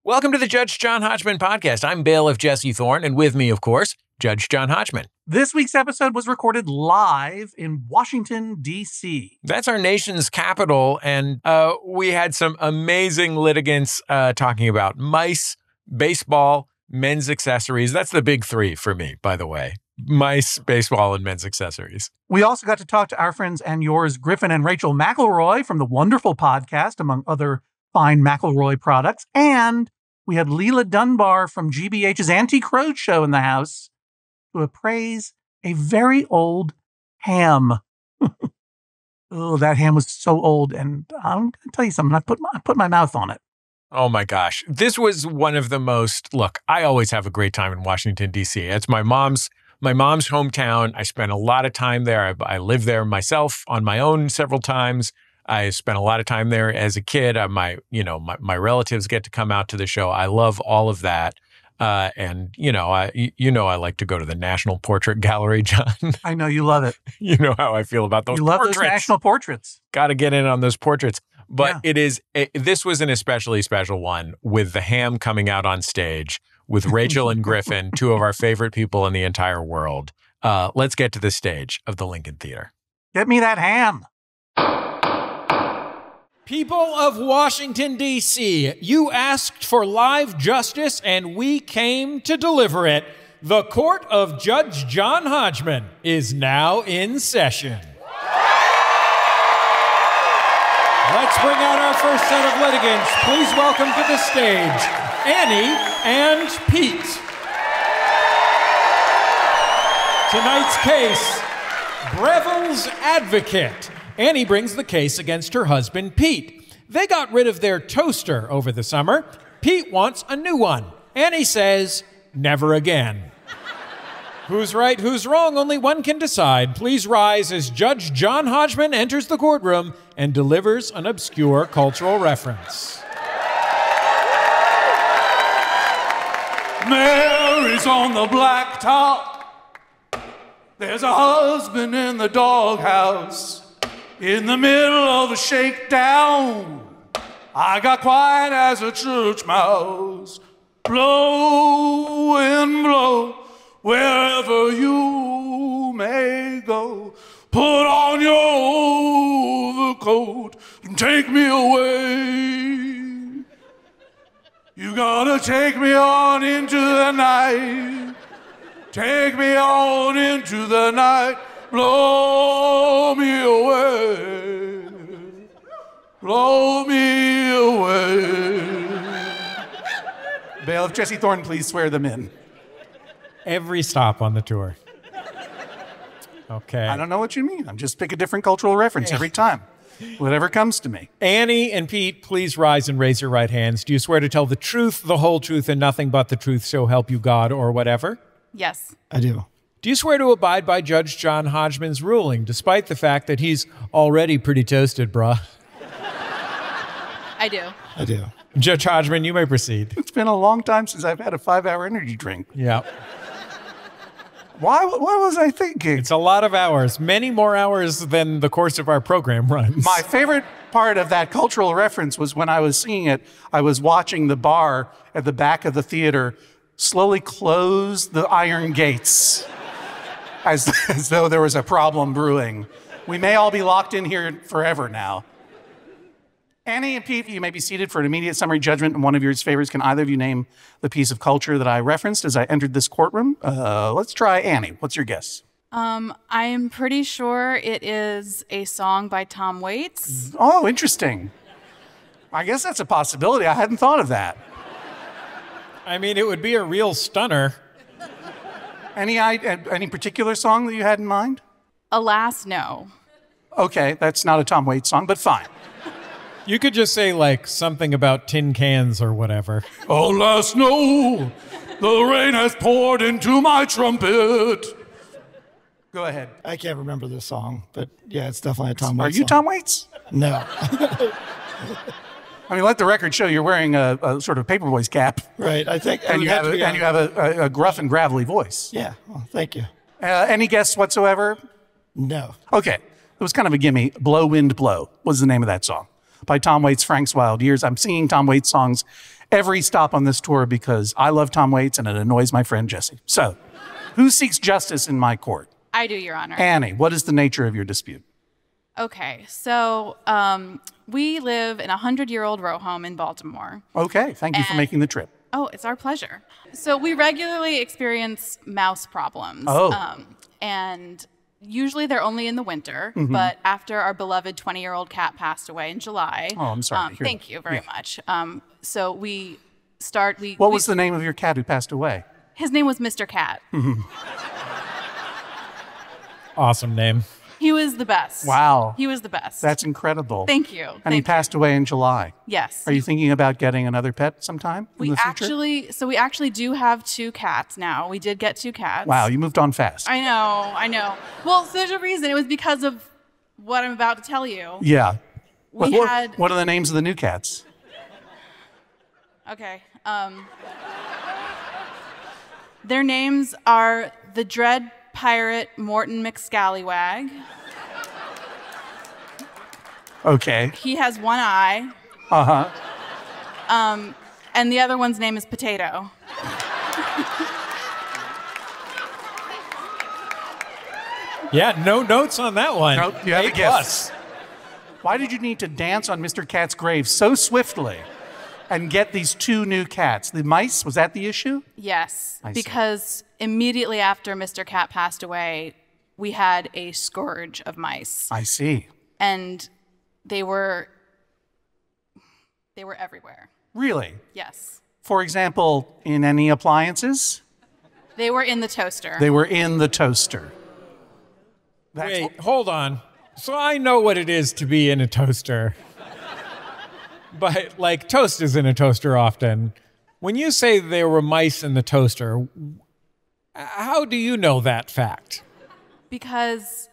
Welcome to the Judge John Hodgman podcast. I'm bailiff Jesse Thorne, and with me, of course, Judge John Hodgman. This week's episode was recorded live in Washington, D.C. That's our nation's capital, and we had some amazing litigants talking about mice, baseball, men's accessories. That's the big three for me, by the way. Mice, baseball, and men's accessories. We also got to talk to our friends and yours, Griffin and Rachel McElroy from the Wonderful Podcast, among other fine McElroy products. And we had Leila Dunbar from GBH's Antique Roadshow in the house to appraise a very old ham. Oh, that ham was so old. And I'm going to tell you something. I put my mouth on it. Oh my gosh. This was one of the most, look, I always have a great time in Washington, D.C. It's my mom's hometown. I spent a lot of time there. I lived there myself on my own several times. I spent a lot of time there as a kid. My relatives get to come out to the show. I love all of that. And I like to go to the National Portrait Gallery, John. I know you love it. You know how I feel about those portraits. You love those national portraits. Got to get in on those portraits. But this was an especially special one with the ham coming out on stage with Rachel and Griffin, two of our favorite people in the entire world. Let's get to the stage of the Lincoln Theater. Get me that ham. People of Washington, D.C., you asked for live justice, and we came to deliver it. The court of Judge John Hodgman is now in session. Let's bring out our first set of litigants. Please welcome to the stage Annie and Pete. Tonight's case, Breville's Advocate. Annie brings the case against her husband, Pete. They got rid of their toaster over the summer. Pete wants a new one. Annie says, never again. Who's right, who's wrong, only one can decide. Please rise as Judge John Hodgman enters the courtroom and delivers an obscure cultural reference. Mary's on the blacktop. There's a husband in the doghouse. In the middle of a shakedown, I got quiet as a church mouse. Blow and blow, wherever you may go. Put on your overcoat and take me away. You gotta take me on into the night. Take me on into the night. Blow me away. Blow me away. Bailiff Jesse Thorne, please swear them in. Every stop on the tour. Okay. I don't know what you mean. I'm just pick a different cultural reference every time. Whatever comes to me. Annie and Pete, please rise and raise your right hands. Do you swear to tell the truth, the whole truth, and nothing but the truth, so help you God, or whatever? Yes. I do. Do you swear to abide by Judge John Hodgman's ruling, despite the fact that he's already pretty toasted, bruh? I do. I do. Judge Hodgman, you may proceed. It's been a long time since I've had a 5-hour energy drink. Yeah. What was I thinking? It's a lot of hours, many more hours than the course of our program runs. My favorite part of that cultural reference was when I was singing it, I was watching the bar at the back of the theater slowly close the iron gates as though there was a problem brewing. We may all be locked in here forever now. Annie and Pete, you may be seated for an immediate summary judgment in one of your favors. Can either of you name the piece of culture that I referenced as I entered this courtroom? Let's try Annie. What's your guess? I'm pretty sure it is a song by Tom Waits. Oh, interesting. I guess that's a possibility. I hadn't thought of that. I mean, it would be a real stunner. Any particular song that you had in mind? Alas, no. Okay, that's not a Tom Waits song, but fine. You could just say, like, something about tin cans or whatever. Alas, no, the rain has poured into my trumpet. Go ahead. I can't remember this song, but yeah, it's definitely a Tom Waits Are you song. Tom Waits? No. I mean, let the record show you're wearing a sort of Paperboy's cap. Right, I think. And you have a gruff and gravelly voice. Yeah, well, thank you. Any guess whatsoever? No. Okay, it was kind of a gimme. Blow, Wind, Blow was the name of that song. by Tom Waits' Frank's Wild Years. I'm singing Tom Waits songs every stop on this tour because I love Tom Waits and it annoys my friend Jesse. So, who seeks justice in my court? I do, Your Honor. Annie, what is the nature of your dispute? Okay, so we live in a 100-year-old row home in Baltimore. Okay, thank you for making the trip. Oh, it's our pleasure. So we regularly experience mouse problems. Oh. And usually they're only in the winter, but after our beloved 20-year-old cat passed away in July. Oh, I'm sorry to hear Thank that. you very much. So we What was the name of your cat who passed away? His name was Mr. Cat. Awesome name. He was the best. Wow. He was the best. That's incredible. Thank you. And he passed away in July. Yes. Are you thinking about getting another pet sometime in the future? We actually do have 2 cats now. We did get 2 cats. Wow, you moved on fast. I know. Well, so there's a reason. It was because of what I'm about to tell you. Yeah. We what, had. what are the names of the new cats? Okay. Their names are the Dread Pirate Morton McScallywag. Okay. He has one eye. Uh-huh. And the other one's name is Potato. Yeah, no notes on that one. Nope, you have a A+. gift. Why did you need to dance on Mr. Cat's grave so swiftly and get these 2 new cats? The mice, was that the issue? Yes, I see. because immediately after Mr. Cat passed away, we had a scourge of mice. I see. And they were everywhere. Really? Yes. For example, in any appliances? They were in the toaster. They were in the toaster. Wait, hold on. So I know what it is to be in a toaster. But, like, toast is in a toaster often. When you say there were mice in the toaster, how do you know that fact? Because...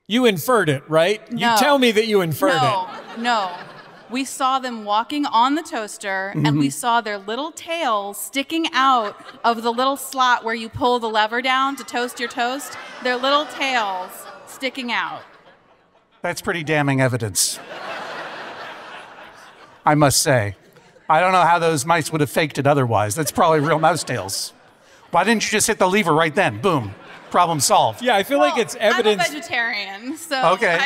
You inferred it, right? No. You tell me that you inferred it. No. We saw them walking on the toaster, and we saw their little tails sticking out of the little slot where you pull the lever down to toast your toast. Their little tails sticking out. That's pretty damning evidence, I must say. I don't know how those mice would have faked it otherwise. That's probably real mouse tails. Why didn't you just hit the lever right then? Boom. Problem solved. Yeah, I feel like it's evidence. I'm a vegetarian, so Okay.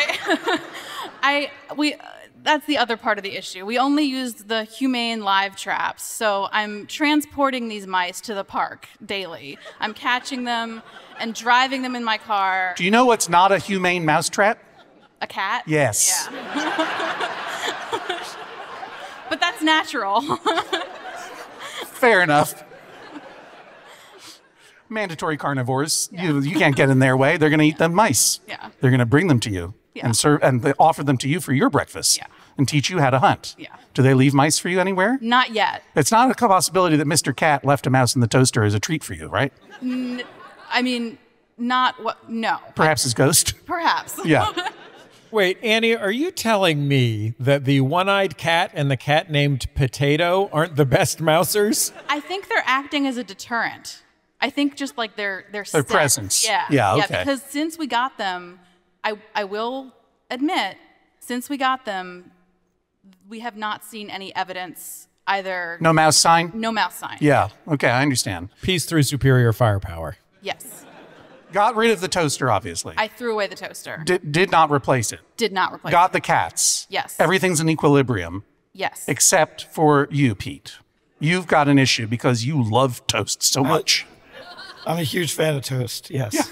that's the other part of the issue. We only used the humane live traps, so I'm transporting these mice to the park daily. I'm catching them and driving them in my car. Do you know what's not a humane mousetrap? A cat? Yes. Yeah. But that's natural. Fair enough. Mandatory carnivores, you can't get in their way. They're going to eat them mice. Yeah. They're going to bring them to you Yeah. and serve, and they offer them to you for your breakfast Yeah. and teach you how to hunt. Yeah. Do they leave mice for you anywhere? Not yet. It's not a possibility that Mr. Cat left a mouse in the toaster as a treat for you, right? I mean, not what, no. Perhaps his ghost. Perhaps. Yeah. Wait, Annie, are you telling me that the one-eyed cat and the cat named Potato aren't the best mousers? I think they're acting as a deterrent. I think just like their scent. presence. Yeah. Yeah, okay. Yeah, because since we got them, I will admit, since we got them, we have not seen any evidence either. No mouse sign? No mouse sign. Yeah. Okay, I understand. Peace through superior firepower. Yes. Got rid of the toaster, obviously. I threw away the toaster. Did not replace it. Did not replace Got it. the cats. Yes. Everything's in equilibrium. Yes. Except for you, Pete. You've got an issue because you love toast so much. I'm a huge fan of toast, yes.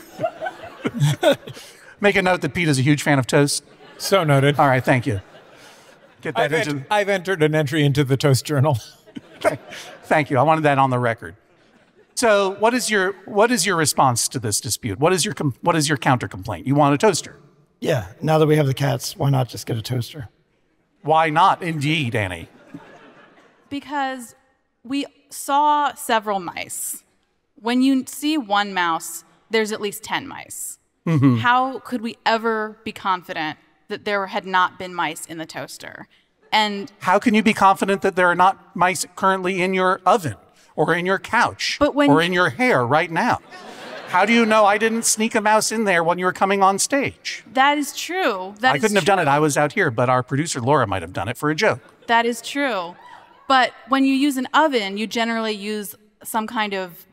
Make a note that Pete is a huge fan of toast. So noted. All right, thank you. Get that into... I've entered an entry into the Toast Journal. Thank you. I wanted that on the record. So, what is your response to this dispute? What is your counter complaint? You want a toaster? Yeah, now that we have the cats, why not just get a toaster? Why not? Indeed, Annie. Because we saw several mice. When you see one mouse, there's at least 10 mice. Mm-hmm. How could we ever be confident that there had not been mice in the toaster? And how can you be confident that there are not mice currently in your oven or in your couch or in your hair right now? How do you know I didn't sneak a mouse in there when you were coming on stage? That is true. I couldn't have done it. I was out here, but our producer, Laura, might have done it for a joke. That is true. But when you use an oven, you generally use some kind of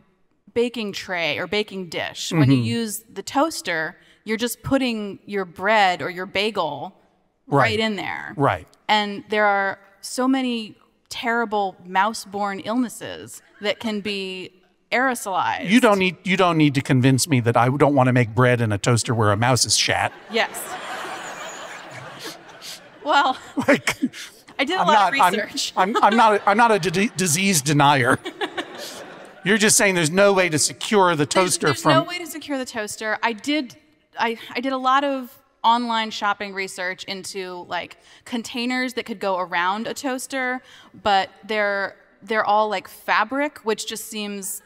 baking tray or baking dish. When you use the toaster, you're just putting your bread or your bagel right in there. Right. And there are so many terrible mouse-borne illnesses that can be aerosolized. You don't need to convince me that I don't want to make bread in a toaster where a mouse is shat. Yes. Well, Like, I did a lot of research. I'm not a disease denier. You're just saying there's no way to secure the toaster there's from. no way to secure the toaster. I did a lot of online shopping research into like containers that could go around a toaster, but they're all like fabric, which just seems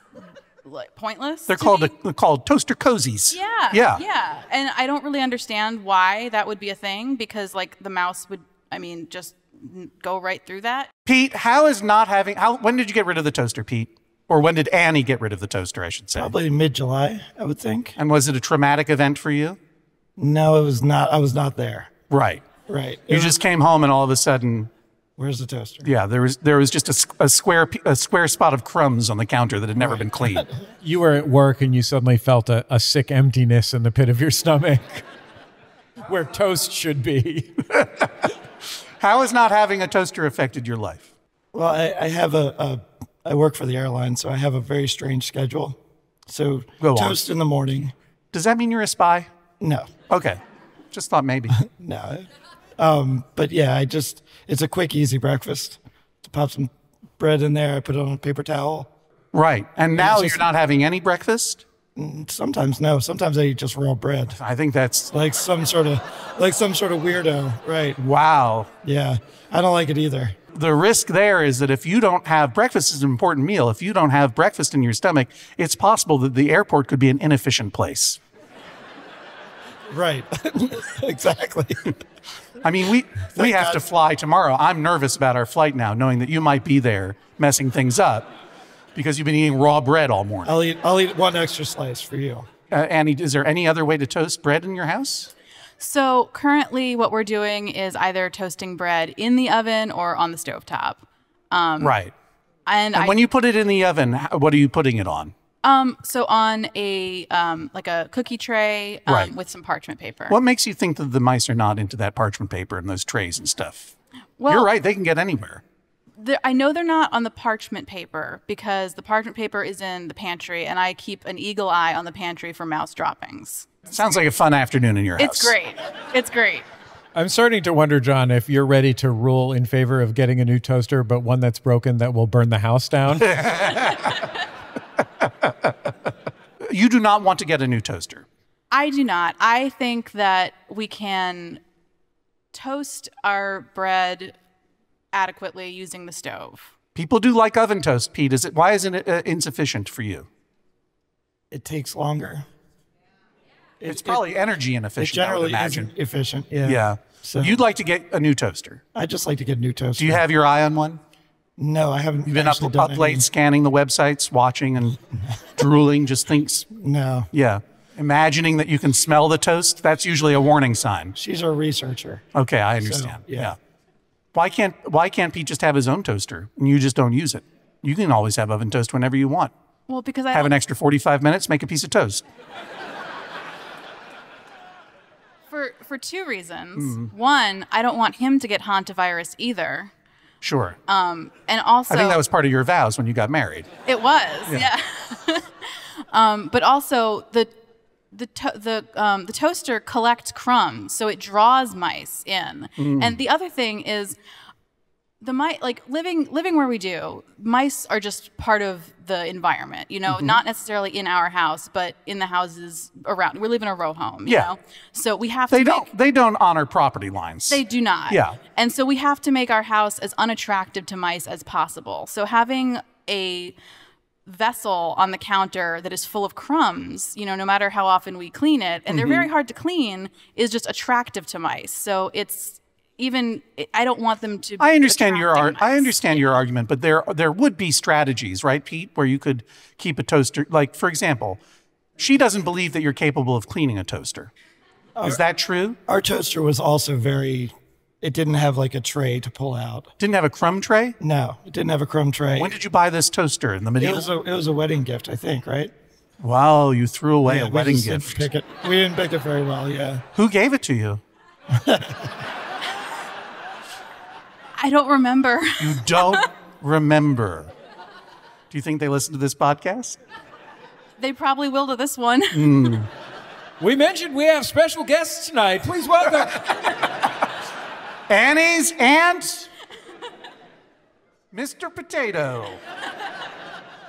like pointless. They're called toaster cozies. Yeah. And I don't really understand why that would be a thing, because like the mouse would, just go right through that. Pete, when did you get rid of the toaster, Pete? Or when did Annie get rid of the toaster, I should say? Probably mid-July, I would think. And was it a traumatic event for you? No, it was not. I was not there. Right. Right. You just came home and all of a sudden, Where's the toaster? yeah, there was just a square spot of crumbs on the counter that had never been cleaned. You were at work and you suddenly felt a sick emptiness in the pit of your stomach where toast should be. How has not having a toaster affected your life? Well, I have I work for the airline, so I have a very strange schedule. So Go toast in the morning. Does that mean you're a spy? No, Okay. Just thought maybe. no. But yeah, it's a quick, easy breakfast. To pop some bread in there, I put it on a paper towel. Right. And now you're not having any breakfast? Sometimes no. Sometimes I eat just raw bread, I think that's, like some sort of weirdo. Right? wow. Yeah, I don't like it either. The risk there is that if you don't have breakfast is an important meal. If you don't have breakfast in your stomach, it's possible that the airport could be an inefficient place. Right. Exactly. I mean, we have to fly tomorrow. I'm nervous about our flight now, knowing that you might be there messing things up because you've been eating raw bread all morning. I'll eat one extra slice for you. Annie, is there any other way to toast bread in your house? So currently what we're doing is either toasting bread in the oven or on the stovetop. Right. And when you put it in the oven, what are you putting it on? So on a like a cookie tray Right. with some parchment paper. What makes you think that the mice are not into that parchment paper and those trays and stuff? Well, You're right, they can get anywhere. I know they're not on the parchment paper because the parchment paper is in the pantry, and I keep an eagle eye on the pantry for mouse droppings. Sounds like a fun afternoon in your house. It's great. It's great. I'm starting to wonder, John, if you're ready to rule in favor of getting a new toaster, but one that's broken that will burn the house down. You do not want to get a new toaster. I do not. I think that we can toast our bread adequately using the stove. People do like oven toast, Pete. Why isn't it insufficient for you? It takes longer. It's probably energy It inefficient, I would generally imagine. isn't efficient. Yeah. Yeah. So You'd like to get a new toaster. I just like to get a new toaster. Do you have your eye on one? No, I haven't. You've been actually done up late any. scanning the websites, watching and drooling, just thinks, No, yeah. Imagining that you can smell the toast, that's usually a warning sign. she's a researcher. Okay, I understand. yeah. Why can't Pete just have his own toaster and you just don't use it? You can always have oven toast whenever you want. Well, because I Have don't- an extra 45 minutes, make a piece of toast. for two reasons. One, I don't want him to get hantavirus either. Sure. And also I think that was part of your vows when you got married. it was, yeah. But also the toaster collects crumbs, so it draws mice in. And the other thing is the mice, like living where we do, mice are just part of the environment, not necessarily in our house, but in the houses around. We live in a row home, you know? So we have They to they don't honor property lines. They do not. Yeah. And so we have to make our house as unattractive to mice as possible. So having a vessel on the counter that is full of crumbs, no matter how often we clean it, and they're very hard to clean, is just attractive to mice. So I don't want them to. I understand your attracting mice. I understand your argument, but there would be strategies, right, Pete, where you could keep a toaster. Like, for example, She doesn't believe that you're capable of cleaning a toaster. Is that true? Our toaster was also it didn't have like a tray to pull out. Didn't have a crumb tray? No, it didn't have a crumb tray. When did you buy this toaster? In the medieval? It was a wedding gift, I think, right? Wow, you threw away a wedding gift. We didn't pick it very well, yeah. Who gave it to you? I don't remember. You don't remember. Do you think they listen to this podcast? They probably will to this one. We mentioned we have special guests tonight. Please welcome Annie's aunt, Mr. Potato.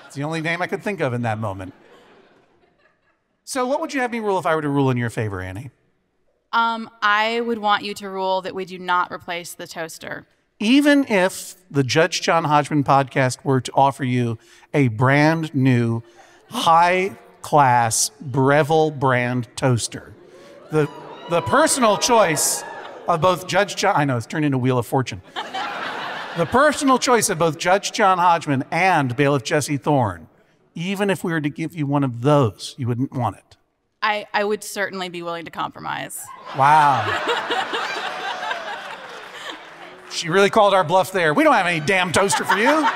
It's the only name I could think of in that moment. So what would you have me rule if I were to rule in your favor, Annie? I would want you to rule that we do not replace the toaster. Even if the Judge John Hodgman podcast were to offer you a brand new, high-class Breville brand toaster, the personal choice of both Judge John, I know it's turned into Wheel of Fortune. The personal choice of both Judge John Hodgman and Bailiff Jesse Thorne, even if we were to give you one of those, you wouldn't want it. I would certainly be willing to compromise. Wow. She really called our bluff there. We don't have any damn toaster for you.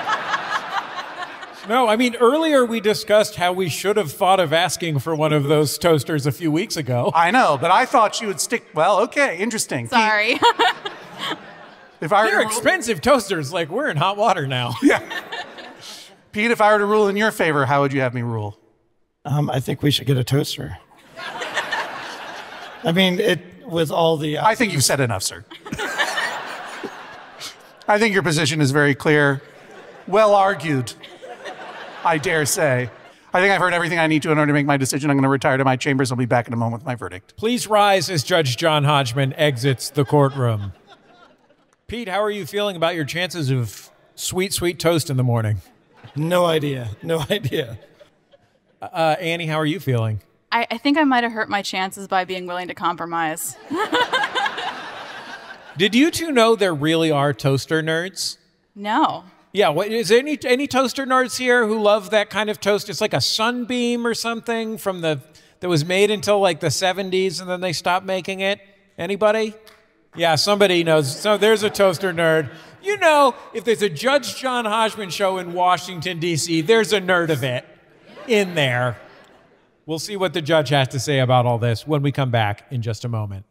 No, I mean, earlier we discussed how we should have thought of asking for one of those toasters a few weeks ago. I know, but I thought she would stick. Well, okay, interesting. Sorry. They're expensive toasters. Like, we're in hot water now. Yeah. Pete, if I were to rule in your favor, how would you have me rule? I think we should get a toaster. I mean, with all the... I think you've said enough, sir. I think your position is very clear. Well argued, I dare say. I think I've heard everything I need to in order to make my decision. I'm going to retire to my chambers. I'll be back in a moment with my verdict. Please rise as Judge John Hodgman exits the courtroom. Pete, how are you feeling about your chances of sweet, sweet toast in the morning? No idea. No idea. Annie, how are you feeling? I think I might have hurt my chances by being willing to compromise. Did you two know there really are toaster nerds? No. Yeah, is there any toaster nerds here who love that kind of toast? It's like a Sunbeam or something that was made until like the 70s and then they stopped making it. Anybody? Yeah, somebody knows. So there's a toaster nerd. You know, if there's a Judge John Hodgman show in Washington, D.C., there's a nerd of it in there. We'll see what the judge has to say about all this when we come back in just a moment.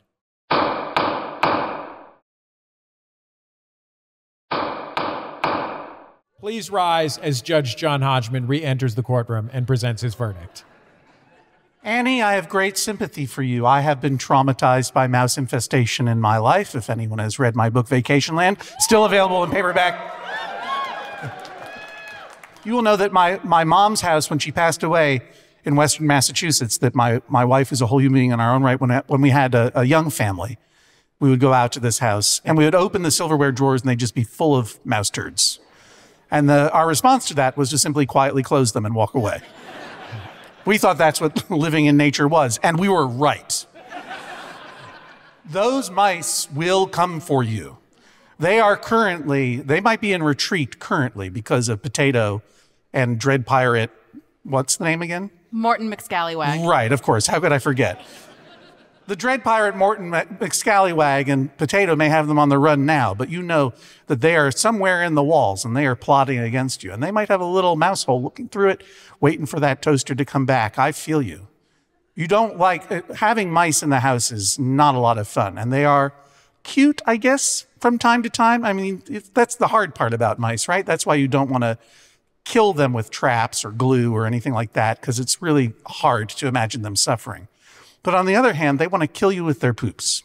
Please rise as Judge John Hodgman re-enters the courtroom and presents his verdict. Annie, I have great sympathy for you. I have been traumatized by mouse infestation in my life. If anyone has read my book, Vacationland, still available in paperback. You will know that my mom's house, when she passed away in Western Massachusetts, that my wife is a whole human being in our own right. When we had a young family, we would go out to this house and we would open the silverware drawers and they'd just be full of mouse turds. And our response to that was to simply quietly close them and walk away. We thought that's what living in nature was, and we were right. Those mice will come for you. They might be in retreat currently because of Potato and Dread Pirate, what's the name again? Morton McScallywag. Right, of course. How could I forget? The Dread Pirate, Morton McScallywag, and Potato may have them on the run now, but you know that they are somewhere in the walls and they are plotting against you. And they might have a little mouse hole looking through it, waiting for that toaster to come back. I feel you. You don't like, having mice in the house is not a lot of fun. And they are cute, I guess, from time to time. I mean, that's the hard part about mice, right? That's why you don't want to kill them with traps or glue or anything like that, because it's really hard to imagine them suffering. But on the other hand, they want to kill you with their poops.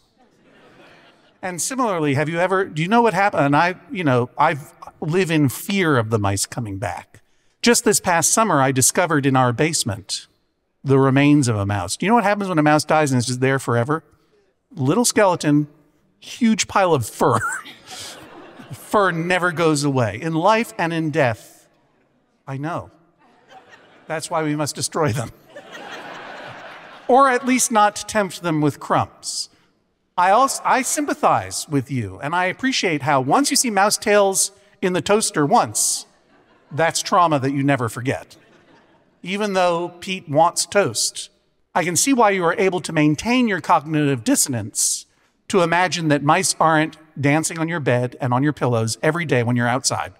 And similarly, do you know what happened? And I live in fear of the mice coming back. Just this past summer, I discovered in our basement the remains of a mouse. Do you know what happens when a mouse dies and it's just there forever? Little skeleton, huge pile of fur. Fur never goes away. In life and in death, I know. That's why we must destroy them. Or at least not tempt them with crumbs. I sympathize with you, and I appreciate how once you see mouse tails in the toaster once, that's trauma that you never forget. even though Pete wants toast. I can see why you are able to maintain your cognitive dissonance to imagine that mice aren't dancing on your bed and on your pillows every day when you're outside.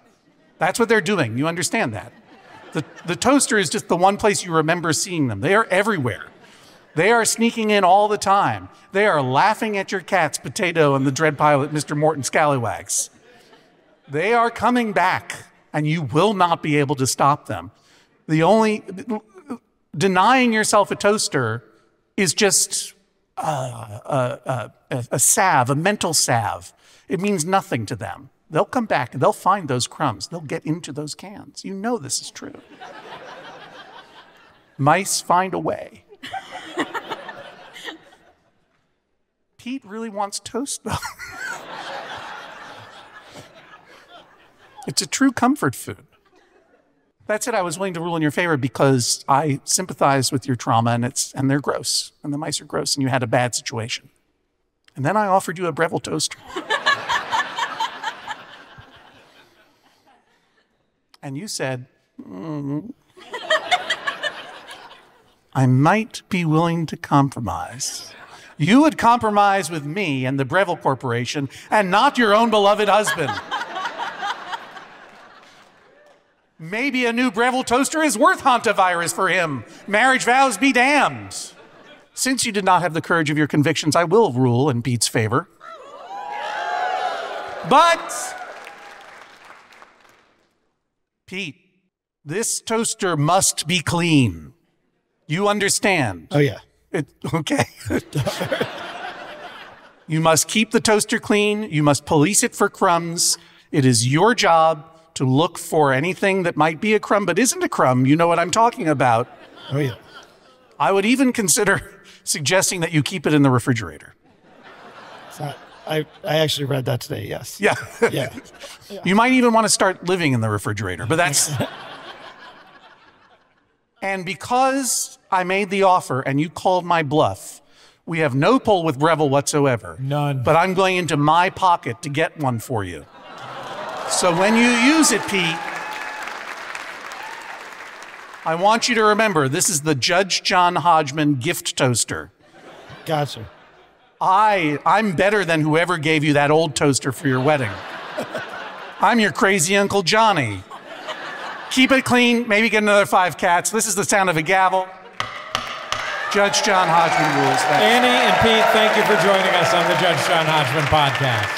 That's what they're doing. You understand that. The toaster is just the one place you remember seeing them. They are everywhere. They are sneaking in all the time. They are laughing at your cats, Potato and the dread pilot, Mr. Morton Scallywags. They are coming back, and you will not be able to stop them. Denying yourself a toaster is just a salve, a mental salve. It means nothing to them. They'll come back and they'll find those crumbs. They'll get into those cans. You know this is true. Mice find a way. Pete really wants toast, though. It's a true comfort food. That's it. I was willing to rule in your favor because I sympathize with your trauma, and they're gross, and the mice are gross, and you had a bad situation. And then I offered you a Breville toaster. And you said, I might be willing to compromise. You would compromise with me and the Breville Corporation and not your own beloved husband. Maybe a new Breville toaster is worth hantavirus for him. Marriage vows be damned. Since you did not have the courage of your convictions, I will rule in Pete's favor. But, Pete, this toaster must be clean. You understand? Oh, yeah. Okay. You must keep the toaster clean. You must police it for crumbs. It is your job to look for anything that might be a crumb but isn't a crumb. You know what I'm talking about. Oh, yeah. I would even consider suggesting that you keep it in the refrigerator. I actually read that today, yes. Yeah. Yeah. You might even want to start living in the refrigerator, but that's... And because I made the offer and you called my bluff, we have no pull with Breville whatsoever. None. But I'm going into my pocket to get one for you. So when you use it, Pete, I want you to remember, this is the Judge John Hodgman gift toaster. Gotcha. I'm better than whoever gave you that old toaster for your wedding. I'm your crazy Uncle Johnny. Keep it clean, maybe get another 5 cats. This is the sound of a gavel. Judge John Hodgman rules. Annie and Pete, thank you for joining us on the Judge John Hodgman podcast.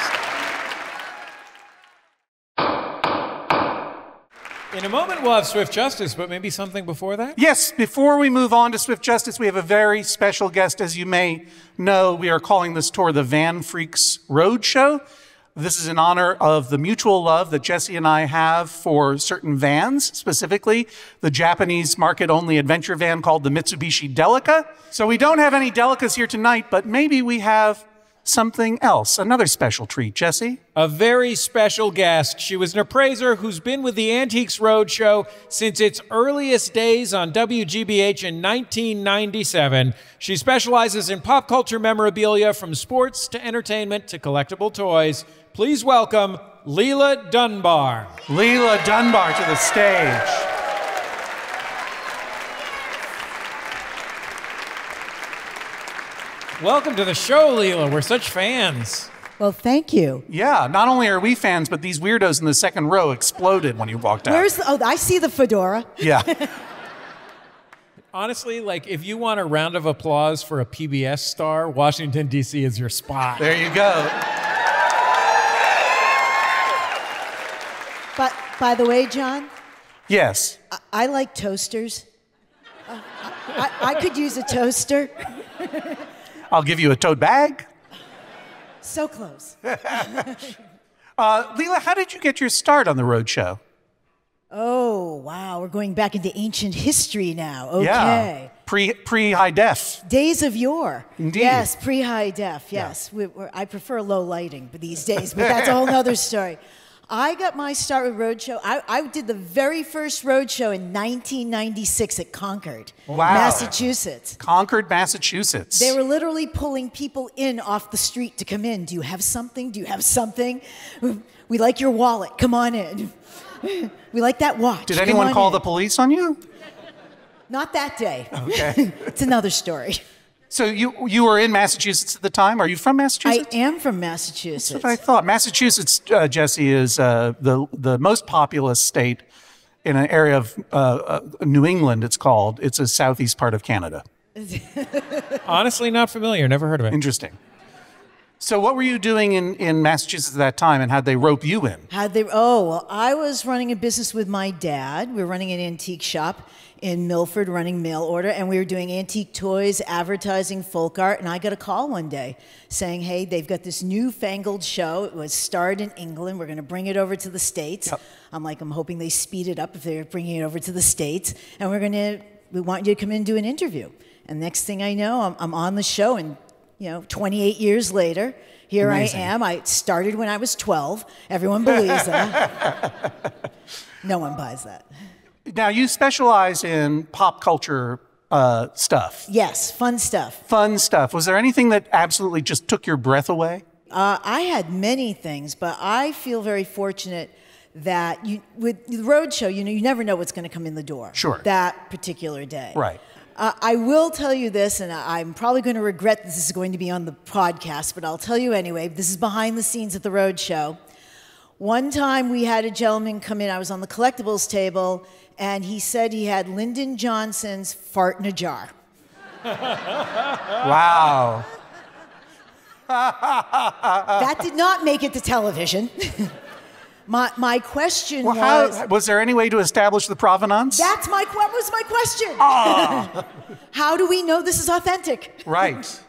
In a moment, we'll have Swift Justice, but maybe something before that? Yes, before we move on to Swift Justice, we have a very special guest. As you may know, we are calling this tour the Van Freaks Roadshow. This is in honor of the mutual love that Jesse and I have for certain vans, specifically the Japanese market-only adventure van called the Mitsubishi Delica. So we don't have any Delicas here tonight, but maybe we have something else, another special treat. Jesse? A very special guest. She was an appraiser who's been with the Antiques Roadshow since its earliest days on WGBH in 1997. She specializes in pop culture memorabilia from sports to entertainment to collectible toys. Please welcome Leila Dunbar. Leila Dunbar to the stage. Welcome to the show, Leila. We're such fans. Well, thank you. Yeah, not only are we fans, but these weirdos in the second row exploded when you walked out. I see the fedora. Yeah. Honestly, like, if you want a round of applause for a PBS star, Washington, D.C. is your spot. There you go. But, by the way, John, Yes. I like toasters. I could use a toaster. I'll give you a tote bag. So close. Leila, how did you get your start on the Roadshow? Oh, wow. We're going back into ancient history now. Okay. Yeah. Pre-high def. Days of yore. Indeed. Yes, pre-high def, yes. Yeah. I prefer low lighting these days, but that's a whole other story. I got my start with Roadshow. I did the very first Roadshow in 1996 at Concord, Massachusetts. Concord, Massachusetts. They were literally pulling people in off the street to come in. Do you have something? Do you have something? We like your wallet. Come on in. We like that watch. Did anyone call the police on you? Not that day. Okay. It's another story. So you were in Massachusetts at the time? Are you from Massachusetts? I am from Massachusetts. That's what I thought. Massachusetts, Jesse, is the most populous state in an area of New England, it's called. It's a southeast part of Canada. Honestly, not familiar. Never heard of it. Interesting. So what were you doing in Massachusetts at that time, and how'd they rope you in? Well, I was running a business with my dad. We were running an antique shop in Milford, running mail order, and we were doing antique toys, advertising, folk art, and I got a call one day saying, hey, they've got this newfangled show. It was starred in England. We're going to bring it over to the States. Yep. I'm hoping they speed it up if they're bringing it over to the States, and we want you to come in and do an interview. And next thing I know, I'm on the show, and 28 years later, here Amazing. I am. I started when I was 12. Everyone believes that. No one buys that. Now, you specialize in pop culture stuff. Yes, fun stuff. Fun stuff. Was there anything that absolutely just took your breath away? I had many things, but I feel very fortunate that with the Roadshow, you never know what's going to come in the door. Sure. That particular day. Right. I will tell you this, and I'm probably going to regret this is going to be on the podcast, but I'll tell you anyway. This is behind the scenes at the Roadshow. One time we had a gentleman come in. I was on the collectibles table, and he said he had Lyndon Johnson's fart in a jar. Wow. That did not make it to television. My question was there any way to establish the provenance? That was my question. Oh. How do we know this is authentic? Right.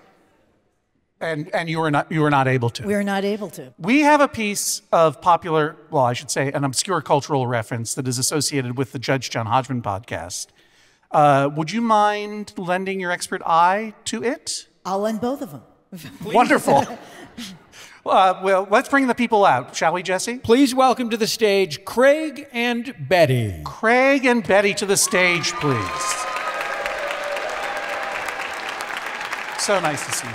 And you were not able to. We were not able to. We have a piece of popular, well, I should say, an obscure cultural reference that is associated with the Judge John Hodgman podcast. Would you mind lending your expert eye to it? I'll lend both of them. Wonderful. Well, let's bring the people out, shall we, Jesse? Please welcome to the stage Craig and Betty. Craig and Betty to the stage, please. So nice to see you.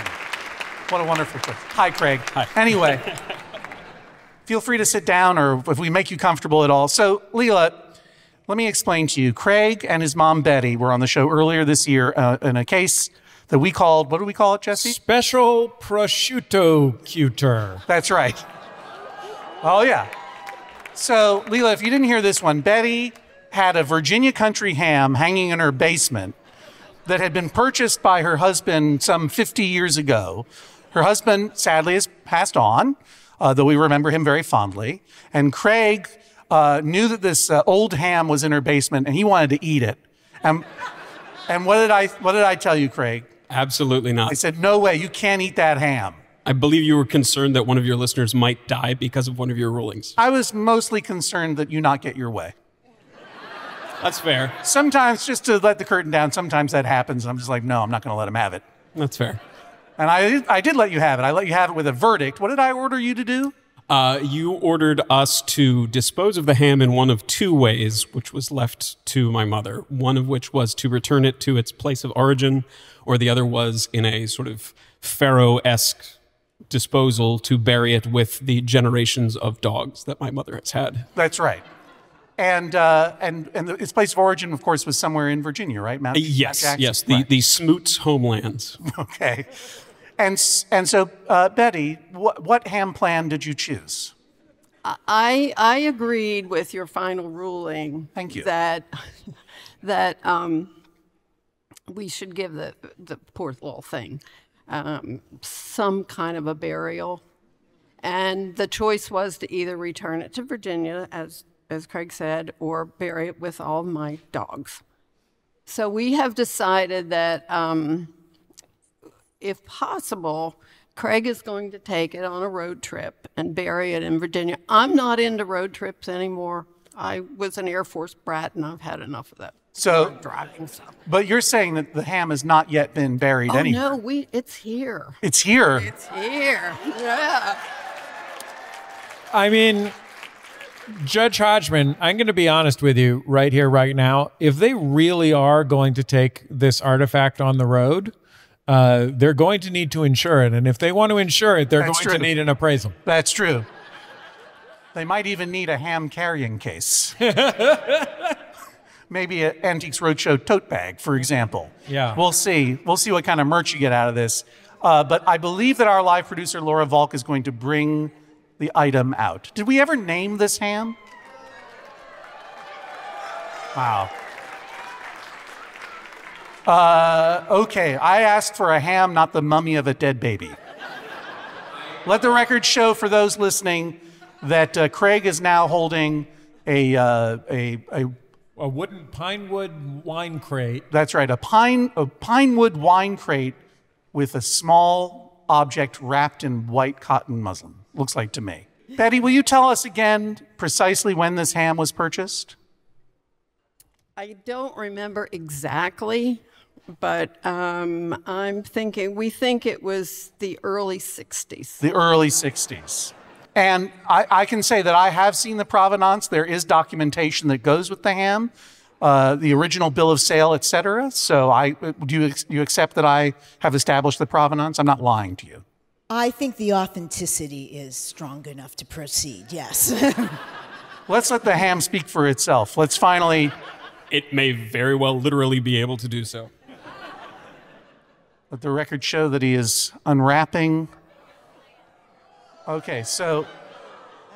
What a wonderful place. Hi, Craig. Hi. Anyway, feel free to sit down, or if we make you comfortable at all. So, Leila, let me explain to you. Craig and his mom, Betty, were on the show earlier this year in a case that we called, what do we call it, Jesse? Special prosciutto cuter. That's right. Oh, yeah. So, Leila, if you didn't hear this one, Betty had a Virginia country ham hanging in her basement that had been purchased by her husband some 50 years ago. Her husband, sadly, has passed on, though we remember him very fondly. And Craig knew that this old ham was in her basement, and he wanted to eat it. And what did I tell you, Craig? Absolutely not. I said, no way, you can't eat that ham. I believe you were concerned that one of your listeners might die because of one of your rulings. I was mostly concerned that you not get your way. That's fair. Sometimes, just to let the curtain down, sometimes that happens. I'm just like, no, I'm not going to let him have it. That's fair. And I did let you have it. I let you have it with a verdict. What did I order you to do? You ordered us to dispose of the ham in one of two ways, which was left to my mother. One of which was to return it to its place of origin, or the other was in a sort of Pharaoh-esque disposal to bury it with the generations of dogs that my mother has had. That's right. And its place of origin, of course, was somewhere in Virginia, right? Yes, right. the Smoots homelands. Okay. And so, Betty, what ham plan did you choose? I agreed with your final ruling. Thank you. That we should give the poor little thing some kind of a burial, and the choice was to either return it to Virginia, as Craig said, or bury it with all my dogs. So we have decided that, if possible, Craig is going to take it on a road trip and bury it in Virginia. I'm not into road trips anymore. I was an Air Force brat, and I've had enough of that. So, driving stuff. But you're saying that the ham has not yet been buried anywhere? Oh, no, it's here. It's here? It's here, yeah. I mean, Judge Hodgman, I'm going to be honest with you right here, right now. If they really are going to take this artifact on the road, they're going to need to insure it. And if they want to insure it, they're going to need an appraisal. That's true. They might even need a ham carrying case. maybe an Antiques Roadshow tote bag, for example. Yeah. We'll see. We'll see what kind of merch you get out of this. But I believe that our live producer, Laura Volk, is going to bring the item out. Did we ever name this ham? Wow. Okay, I asked for a ham, not the mummy of a dead baby. Let the record show for those listening that Craig is now holding a wooden pinewood wine crate. That's right, a pinewood wine crate with a small object wrapped in white cotton muslin. Looks like to me. Betty, will you tell us again precisely when this ham was purchased? I don't remember exactly, but we think it was the early 60s. The early 60s. And I can say that I have seen the provenance. There is documentation that goes with the ham, the original bill of sale, etc. So do you accept that I have established the provenance? I'm not lying to you. I think the authenticity is strong enough to proceed, yes. Let's let the ham speak for itself. Let's finally... It may very well literally be able to do so. Let the record show that he is unwrapping. Okay, so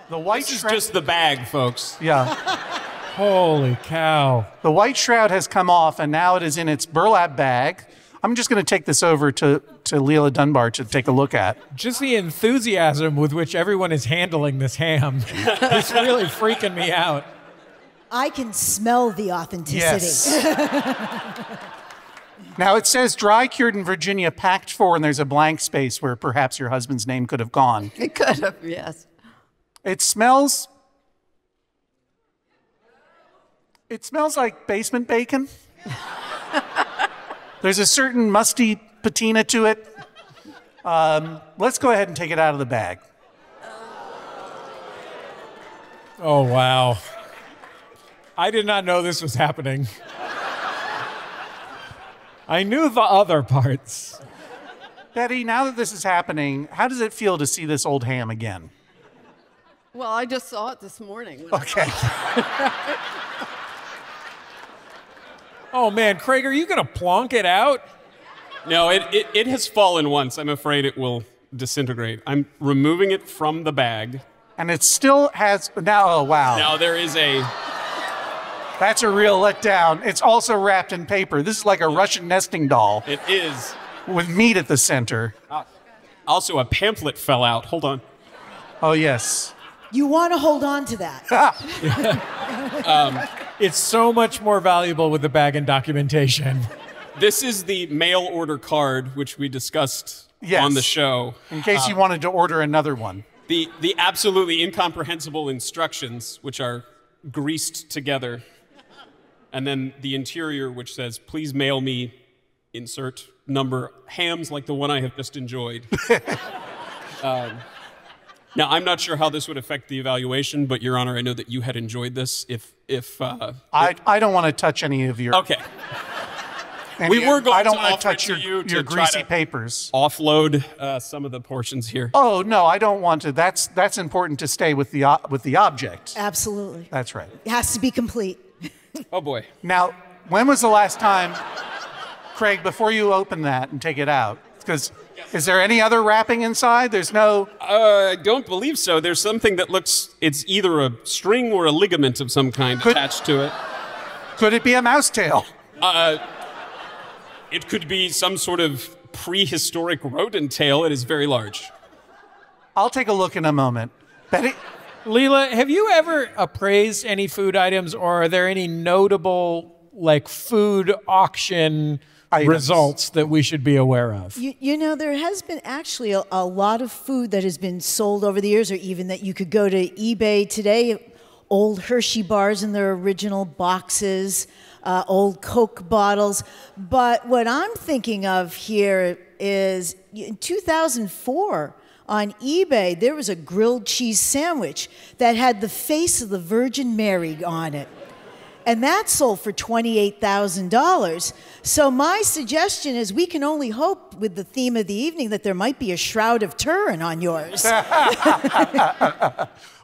the white This is just the bag, folks. Yeah. Holy cow. The white shroud has come off, and now it is in its burlap bag. I'm just going to take this over to Leila Dunbar to take a look at. Just the enthusiasm with which everyone is handling this ham. It's really freaking me out. I can smell the authenticity. Yes. Now, it says dry cured in Virginia, packed for, and there's a blank space where perhaps your husband's name could have gone. It could have, yes. It smells like basement bacon. There's a certain musty patina to it. Let's go ahead and take it out of the bag. Oh, wow. I did not know this was happening. I knew the other parts. Betty, now that this is happening, how does it feel to see this old ham again? Well, I just saw it this morning. Okay. Oh, man, Craig, are you going to plonk it out? No, it has fallen once. I'm afraid it will disintegrate. I'm removing it from the bag. And it still has... Now, oh, wow. Now there is a... That's a real letdown. It's also wrapped in paper. This is like a Russian nesting doll. It is. With meat at the center. Also, a pamphlet fell out. Hold on. Oh, yes. You want to hold on to that. It's so much more valuable with the bag and documentation. This is the mail order card, which we discussed on the show. In case you wanted to order another one. The absolutely incomprehensible instructions, which are greased together. And then the interior, which says, please mail me, insert number, hams like the one I have just enjoyed. Now, I'm not sure how this would affect the evaluation, but Your Honor, I know that you had enjoyed this. I don't want to touch any of your... Okay. We were going to want to touch your greasy papers. Offload some of the portions here. Oh, no, I don't want to. That's important to stay with the object. Absolutely. That's right. It has to be complete. Oh, boy. Now, when was the last time, Craig, before you open that and take it out, because is there any other wrapping inside? There's no... I don't believe so. There's something that looks... It's either a string or a ligament of some kind attached to it. Could it be a mouse tail? It could be some sort of prehistoric rodent tail. It is very large. I'll take a look in a moment. Betty? Leila, have you ever appraised any food items, or are there any notable, like, food auction results that we should be aware of? You know, there has been actually a lot of food that has been sold over the years, or even that you could go to eBay today. Old Hershey bars in their original boxes, old Coke bottles. But what I'm thinking of here is in 2004 on eBay, there was a grilled cheese sandwich that had the face of the Virgin Mary on it. And that sold for $28,000. So my suggestion is we can only hope with the theme of the evening that there might be a Shroud of Turin on yours.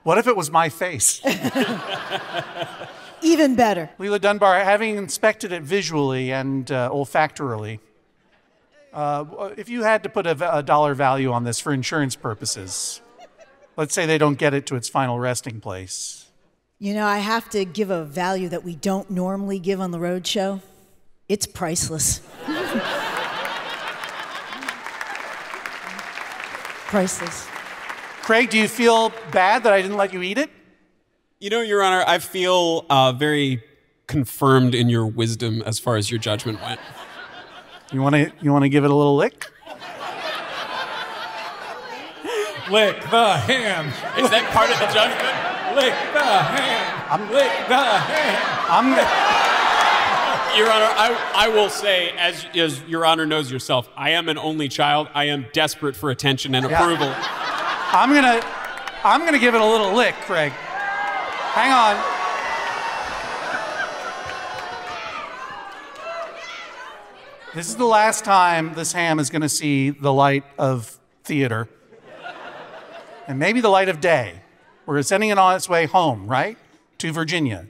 What if it was my face? Even better. Leila Dunbar, having inspected it visually and olfactorily, if you had to put a dollar value on this for insurance purposes, let's say they don't get it to its final resting place. You know, I have to give a value that we don't normally give on the Roadshow. It's priceless. Priceless. Craig, do you feel bad that I didn't let you eat it? You know, Your Honor, I feel very confirmed in your wisdom as far as your judgment went. You want to give it a little lick? Lick the ham. Is that part of the judgment? Lick the ham. Lick the ham. Your Honor, I will say, as Your Honor knows yourself, I am an only child. I am desperate for attention and approval. I'm gonna give it a little lick, Craig. Hang on. This is the last time this ham is gonna see the light of theater. And maybe the light of day. We're sending it on its way home, right? To Virginia.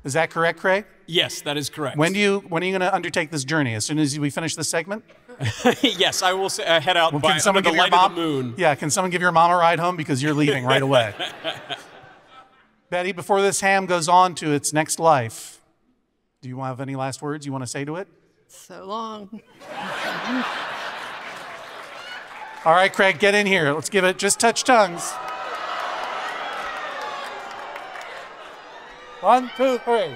Is that correct, Craig? Yes, that is correct. When are you going to undertake this journey? As soon as we finish this segment? Yes, I will head out by under the light of the moon. Yeah, can someone give your mom a ride home because you're leaving right away? Betty, before this ham goes on to its next life, do you have any last words you want to say to it? So long. All right, Craig, get in here. Let's give it just touch tongues. 1, 2, 3.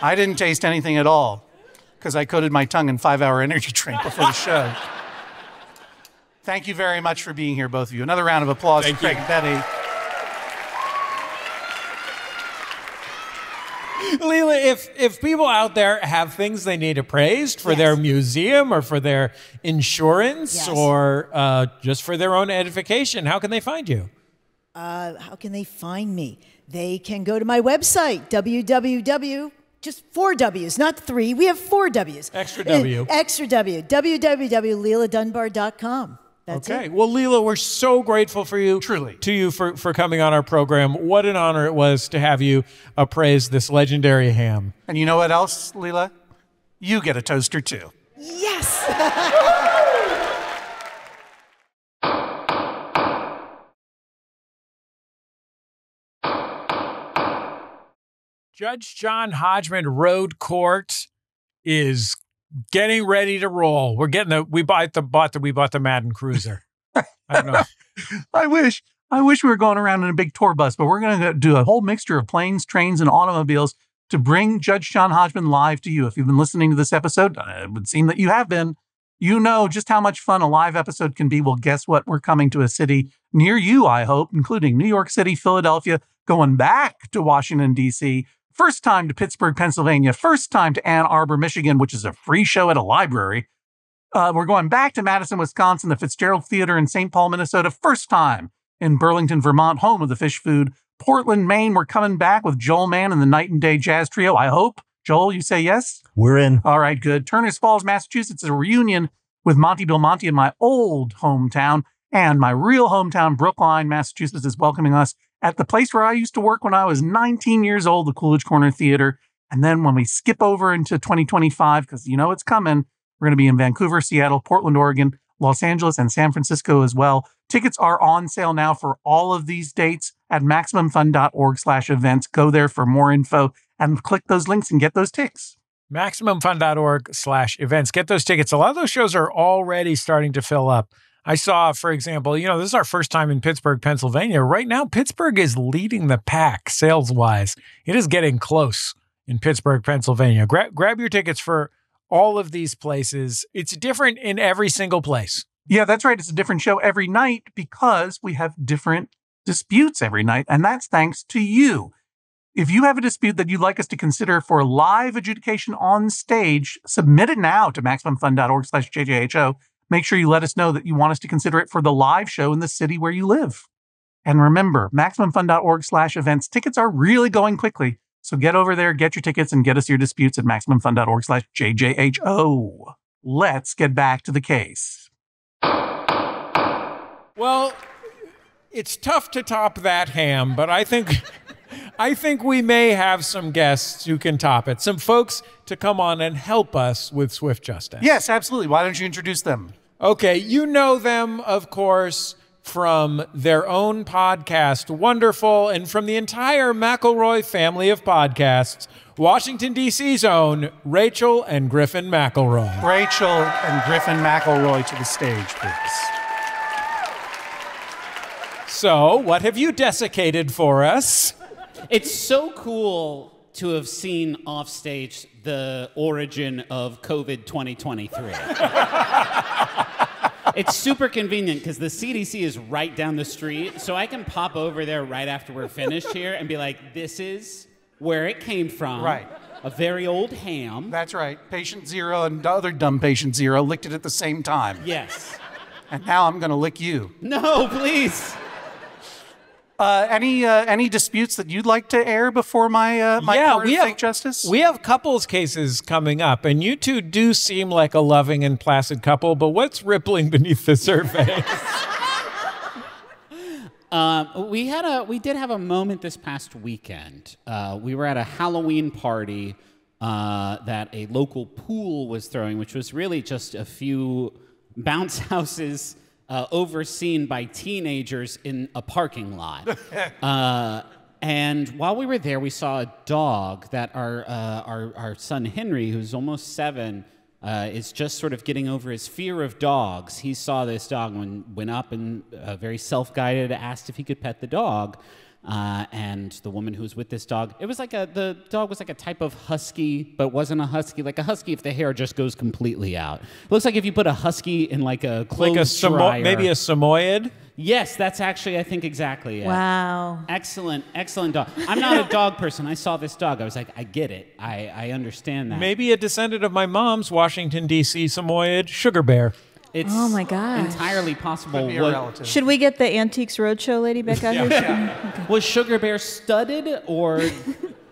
I didn't taste anything at all because I coated my tongue in 5-hour energy drink before the show. Thank you very much for being here, both of you. Another round of applause for Craig and Betty. Leila, if people out there have things they need appraised for their museum or for their insurance or just for their own edification, how can they find you? How can they find me? They can go to my website, just 4 W's, not 3. We have 4 W's. Extra W. Extra W. www.leiladunbar.com. That's okay. it. Well, Leila, we're so grateful for you. Truly. To you for coming on our program. What an honor it was to have you appraise this legendary ham. And you know what else, Leila? You get a toaster too. Yes. Judge John Hodgman Road Court is getting ready to roll. We're getting we bought the Madden Cruiser. I don't know. I wish we were going around in a big tour bus, but we're going to do a whole mixture of planes, trains, and automobiles to bring Judge John Hodgman live to you. If you've been listening to this episode, it would seem that you have been. You know just how much fun a live episode can be. Well, guess what? We're coming to a city near you, I hope, including New York City, Philadelphia, going back to Washington, D.C., first time to Pittsburgh, Pennsylvania, first time to Ann Arbor, Michigan, which is a free show at a library. We're going back to Madison, Wisconsin, the Fitzgerald Theater in St. Paul, Minnesota, first time in Burlington, Vermont, home of the fish food. Portland, Maine, we're coming back with Joel Mann and the Night and Day Jazz Trio, I hope. Joel, you say yes? We're in. All right, good. Turners Falls, Massachusetts is a reunion with Monty Bill Monty in my old hometown, and my real hometown, Brookline, Massachusetts, is welcoming us at the place where I used to work when I was 19 years old, the Coolidge Corner Theater. And then when we skip over into 2025, because you know it's coming, we're going to be in Vancouver, Seattle, Portland, Oregon, Los Angeles, and San Francisco as well. Tickets are on sale now for all of these dates at MaximumFun.org/events. Go there for more info and click those links and get those tickets. MaximumFun.org/events. Get those tickets. A lot of those shows are already starting to fill up. I saw, for example, this is our first time in Pittsburgh, Pennsylvania. Right now, Pittsburgh is leading the pack sales-wise. It is getting close in Pittsburgh, Pennsylvania. Grab your tickets for all of these places. It's different in every single place. Yeah, that's right. It's a different show every night because we have different disputes every night, and that's thanks to you. If you have a dispute that you'd like us to consider for live adjudication on stage, submit it now to MaximumFun.org/JJHO. Make sure you let us know that you want us to consider it for the live show in the city where you live. And remember, MaximumFun.org/events. Tickets are really going quickly. So get over there, get your tickets, and get us your disputes at MaximumFun.org/JJHO. Let's get back to the case. Well, it's tough to top that ham, but I think we may have some guests who can top it. Some folks to come on and help us with swift justice. Yes, absolutely. Why don't you introduce them? Okay, you know them, of course, from their own podcast, Wonderful, and from the entire McElroy family of podcasts, Washington, D.C.'s own Rachel and Griffin McElroy. Rachel and Griffin McElroy to the stage, please. So, what have you desiccated for us? It's so cool to have seen offstage the origin of COVID 2023. It's super convenient because the CDC is right down the street, so I can pop over there right after we're finished here and be like, this is where it came from. Right. A very old ham. That's right. Patient zero and other dumb patient zero licked it at the same time. Yes. And now I'm going to lick you. No, please. Any disputes that you'd like to air before my court of fake justice? We have couples cases coming up, and you two do seem like a loving and placid couple, but what's rippling beneath the surface? We did have a moment this past weekend. We were at a Halloween party that a local pool was throwing, which was really just a few bounce houses overseen by teenagers in a parking lot. And while we were there, we saw a dog that our son Henry, who's almost 7, is just sort of getting over his fear of dogs. He saw this dog and went up and very self-guided asked if he could pet the dog. And the woman who was with this dog, the dog was like a type of husky, but wasn't a husky. Like a husky if the hair just goes completely out. It looks like if you put a husky in like a clothes dryer. Maybe a Samoyed? Yes, that's actually, I think, exactly it. Wow. Excellent dog. I'm not a dog person. I saw this dog. I was like, I get it. I understand that. Maybe a descendant of my mom's Washington, D.C. Samoyed, Sugar Bear. It's Oh my gosh. entirely possible. Could be a relative. Should we get the Antiques Roadshow lady back out here? Was Sugar Bear studded, or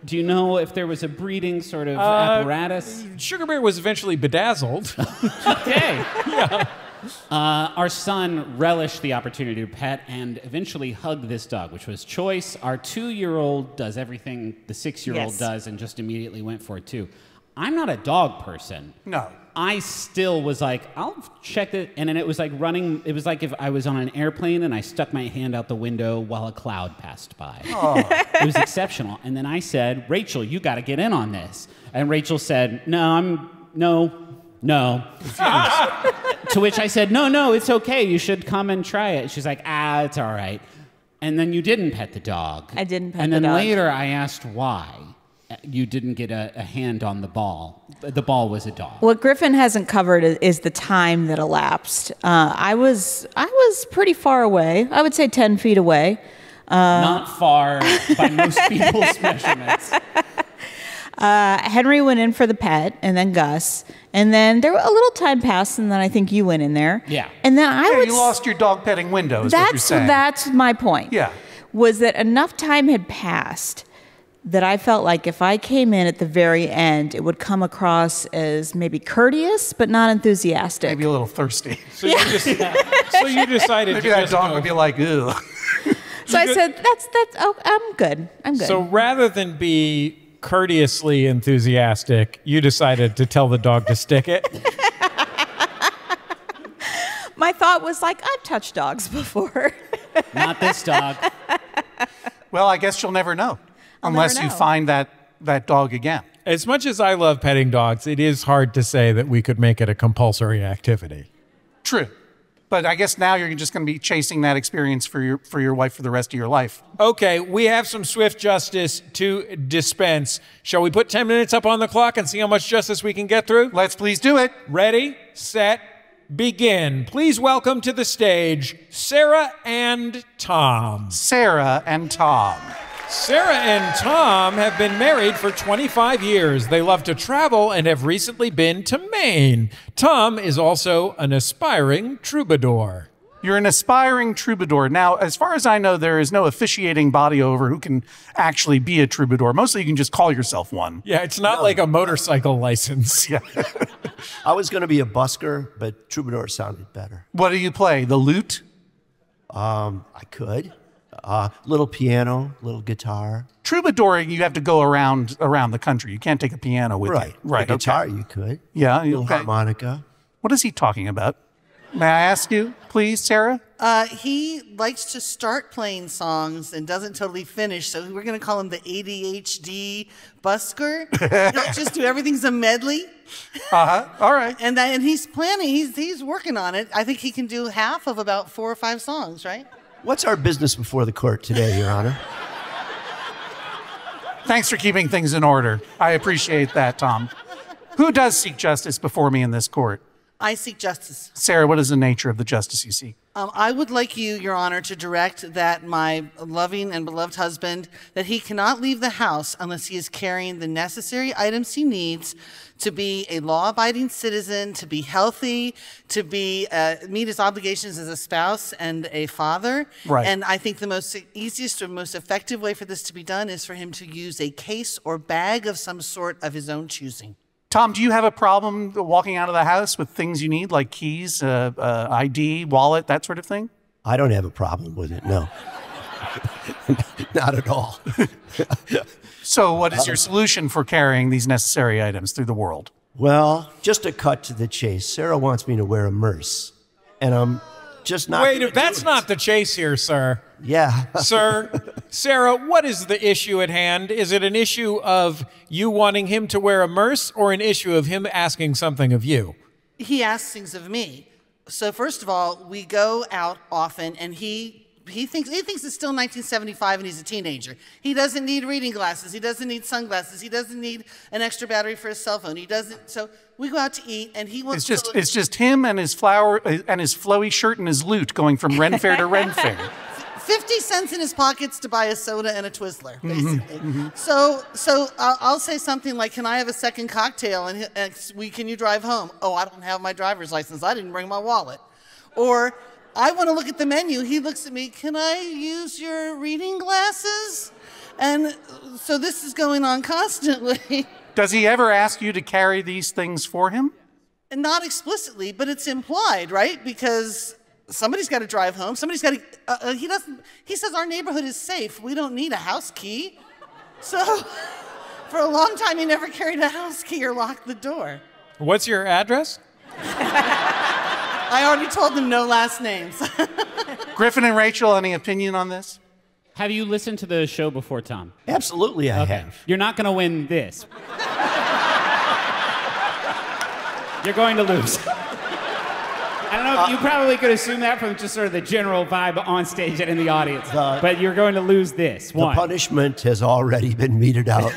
do you know if there was a breeding sort of apparatus? Sugar Bear was eventually bedazzled. Okay. Yeah. Our son relished the opportunity to pet and eventually hug this dog, which was choice. Our 2-year-old does everything the 6-year-old does and just immediately went for it too. I'm not a dog person. No. I still was like, I'll check it. And then it was like running. It was like if I was on an airplane and I stuck my hand out the window while a cloud passed by. Oh. It was exceptional. And then I said, Rachel, you got to get in on this. And Rachel said, no. To which I said, no, it's okay. You should come and try it. She's like, it's all right. And then you didn't pet the dog. I didn't pet the dog. And then later I asked why you didn't get a hand on the ball. The ball was a dog. What Griffin hasn't covered is the time that elapsed. I was pretty far away. I would say 10 feet away. Not far by most people's measurements. Henry went in for the pet, and then Gus, and then there a little time passed, and then I think you went in there. Yeah. And then you lost your dog petting window, is what you're saying. That's my point. Yeah. Was that enough time had passed that I felt like if I came in at the very end, it would come across as maybe courteous, but not enthusiastic. Maybe a little thirsty. So you decided Maybe that dog would be like, ew. So I said, I'm good. I'm good. So rather than be courteously enthusiastic, you decided to tell the dog to stick it? My thought was like, I've touched dogs before. Not this dog. Well, I guess you'll never know. Unless you find that dog again. As much as I love petting dogs, it is hard to say that we could make it a compulsory activity. True. But I guess now you're just going to be chasing that experience for your wife for the rest of your life. Okay, we have some swift justice to dispense. Shall we put 10 minutes up on the clock and see how much justice we can get through? Let's please do it. Ready, set, begin. Please welcome to the stage Sarah and Tom. Sarah and Tom. Sarah and Tom have been married for 25 years. They love to travel and have recently been to Maine. Tom is also an aspiring troubadour. You're an aspiring troubadour. Now, as far as I know, there is no officiating body over who can actually be a troubadour. Mostly you can just call yourself one. Yeah, it's not like a motorcycle license. Yeah. I was going to be a busker, but troubadour sounded better. What do you play? The lute? I could. Little piano, little guitar. Troubadouring, you have to go around the country. You can't take a piano with you. Right. The guitar, you could. Yeah. Little harmonica. What is he talking about? May I ask you, please, Sarah? He likes to start playing songs and doesn't totally finish, so we're going to call him the ADHD busker. He'll just do everything's a medley. All right. And he's planning. He's working on it. I think he can do half of about 4 or 5 songs, right? What's our business before the court today, Your Honor? Thanks for keeping things in order. I appreciate that, Tom. Who does seek justice before me in this court? I seek justice. Sarah, what is the nature of the justice you seek? I would like you, Your Honor, to direct that my loving and beloved husband, that he cannot leave the house unless he is carrying the necessary items he needs to be a law-abiding citizen, to be healthy, to be meet his obligations as a spouse and a father. Right. And I think the easiest or most effective way for this to be done is for him to use a case or bag of some sort of his own choosing. Tom, do you have a problem walking out of the house with things you need, like keys, ID, wallet, that sort of thing? I don't have a problem with it, no. Not at all. So what is your solution for carrying these necessary items through the world? Well, just to cut to the chase, Sarah wants me to wear a merce, and I'm just not. Wait, that's not the chase here, sir. Yeah. Sir, Sarah, what is the issue at hand? Is it an issue of you wanting him to wear a merce or an issue of him asking something of you? He asks things of me. So first of all, we go out often, and he thinks it's still 1975 and he's a teenager. He doesn't need reading glasses. He doesn't need sunglasses. He doesn't need an extra battery for his cell phone. He doesn't. So we go out to eat, and he wants It's just him and his flowy shirt and his lute going from Ren Fair to Ren Fair. 50 cents in his pockets to buy a soda and a Twizzler, basically. So I'll say something like, "Can I have a second cocktail?" And can you drive home? "Oh, I don't have my driver's license. I didn't bring my wallet." Or, "I want to look at the menu." He looks at me, "Can I use your reading glasses?" And so this is going on constantly. Does he ever ask you to carry these things for him? And not explicitly, but it's implied, right? Because somebody's got to drive home. Somebody's got to. He says our neighborhood is safe. We don't need a house key. So, for a long time, he never carried a house key or locked the door. What's your address? I already told them no last names. Griffin and Rachel, any opinion on this? Have you listened to the show before, Tom? Absolutely, I have. You're not going to win this. You're going to lose. I don't know if you probably could assume that from just sort of the general vibe on stage and in the audience, but you're going to lose this. The punishment has already been meted out.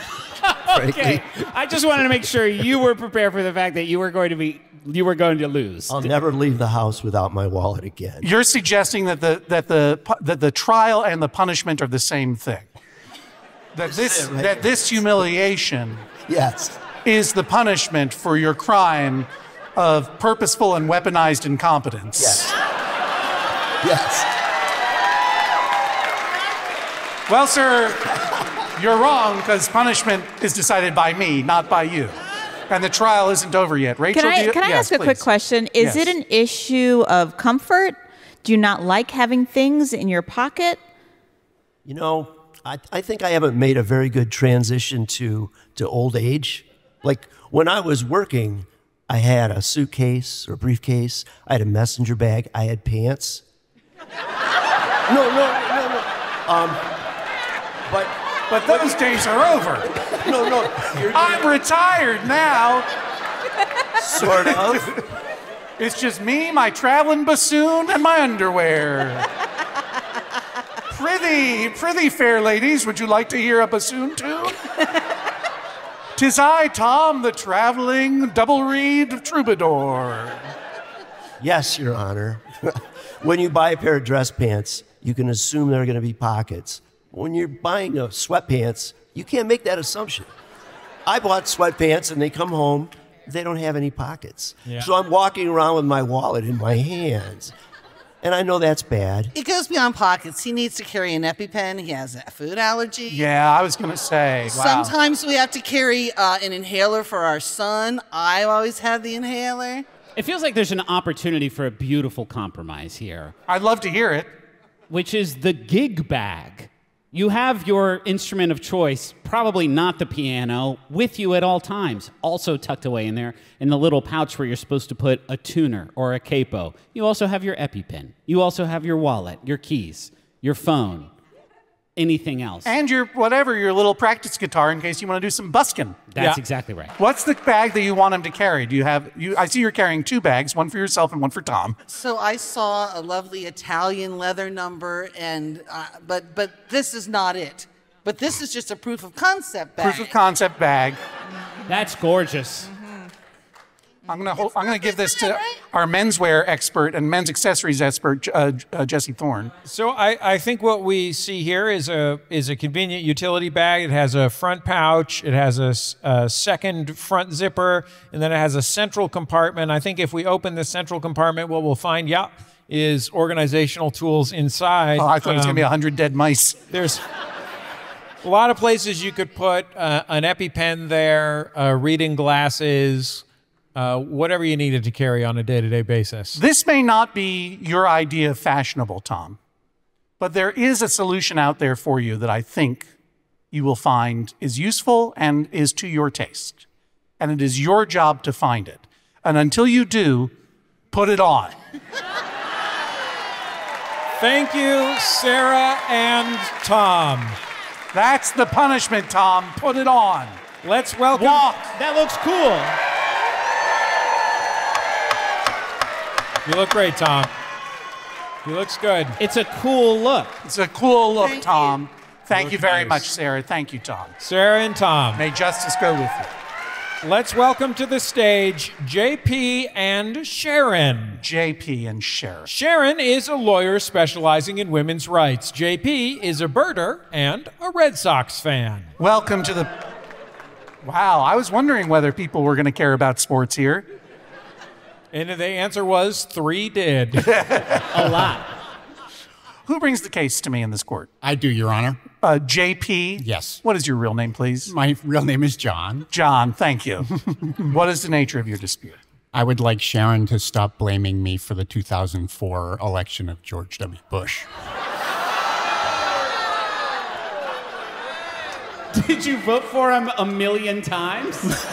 Okay, I just wanted to make sure you were prepared for the fact that you were going to lose. I'll never leave the house without my wallet again. You're suggesting that the trial and the punishment are the same thing. That this humiliation is the punishment for your crime of purposeful and weaponized incompetence. Yes. Well, sir, you're wrong, because punishment is decided by me, not by you. And the trial isn't over yet. Rachel, can I ask a quick question? Is it an issue of comfort? Do you not like having things in your pocket? You know, I think I haven't made a very good transition to old age. Like, when I was working, I had a suitcase or briefcase. I had a messenger bag. I had pants. No. But those days are over. No. I'm retired now. Sort of. It's just me, my traveling bassoon, and my underwear. Prithee, fair ladies, would you like to hear a bassoon tune? 'Tis I, Tom, the traveling double-reed troubadour. Yes, Your Honor. When you buy a pair of dress pants, you can assume there are going to be pockets. When you're buying sweatpants, you can't make that assumption. I bought sweatpants, and they come home, they don't have any pockets. Yeah. So I'm walking around with my wallet in my hands. And I know that's bad. It goes beyond pockets. He needs to carry an EpiPen. He has a food allergy. Yeah, I was going to say, wow. Sometimes we have to carry an inhaler for our son. I always have the inhaler. It feels like there's an opportunity for a beautiful compromise here. I'd love to hear it. Which is the gig bag. You have your instrument of choice, probably not the piano, with you at all times, also tucked away in there in the little pouch where you're supposed to put a tuner or a capo. You also have your EpiPen. You also have your wallet, your keys, your phone, anything else. And your little practice guitar in case you want to do some busking. That's exactly right. What's the bag that you want him to carry? I see you're carrying 2 bags, one for yourself and one for Tom. So I saw a lovely Italian leather number, and but this is not it. But this is just a proof of concept bag. Proof of concept bag. That's gorgeous. I'm gonna give this to our menswear expert and men's accessories expert, Jesse Thorne. So I think what we see here is a convenient utility bag. It has a front pouch, it has a second front zipper, and then it has a central compartment. I think if we open the central compartment, what we'll find, is organizational tools inside. Oh, I thought it was gonna be 100 dead mice. There's a lot of places you could put an EpiPen there, reading glasses, whatever you needed to carry on a day-to-day basis. This may not be your idea of fashionable, Tom, but there is a solution out there for you that I think you will find is useful and is to your taste. And it is your job to find it. And until you do, put it on. Thank you, Sarah and Tom. That's the punishment, Tom. Put it on. Let's welcome... Walk. That looks cool. You look great, Tom. He looks good. It's a cool look. It's a cool look, Tom. Thank you very much, Sarah. Thank you, Tom. Sarah and Tom. May justice go with you. Let's welcome to the stage JP and Sharon. JP and Sharon. Sharon is a lawyer specializing in women's rights. JP is a birder and a Red Sox fan. Welcome to the... Wow, I was wondering whether people were going to care about sports here. And the answer was 3 did. A lot. Who brings the case to me in this court? I do, Your Honor. JP? Yes. What is your real name, please? My real name is John. John, thank you. What is the nature of your dispute? I would like Sharon to stop blaming me for the 2004 election of George W. Bush. Did you vote for him 1,000,000 times?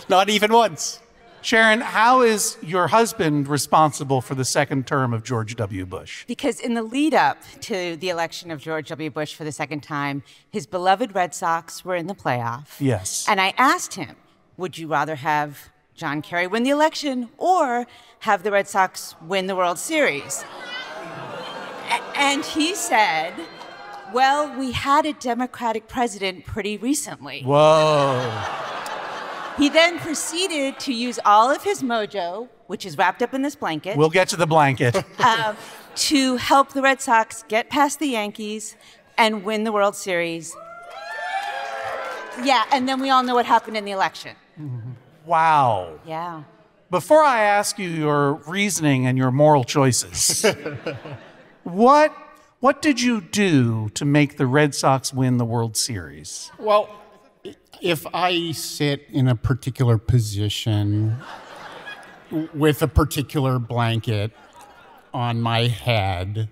Not even once. Sharon, how is your husband responsible for the second term of George W. Bush? Because in the lead up to the election of George W. Bush for the second time, his beloved Red Sox were in the playoff. Yes. And I asked him, would you rather have John Kerry win the election or have the Red Sox win the World Series? And he said, well, we had a Democratic president pretty recently. Whoa. He then proceeded to use all of his mojo, which is wrapped up in this blanket. We'll get to the blanket. To help the Red Sox get past the Yankees and win the World Series. Yeah, and then we all know what happened in the election. Wow. Yeah. Before I ask you your reasoning and your moral choices, what did you do to make the Red Sox win the World Series? Well, if I sit in a particular position with a particular blanket on my head,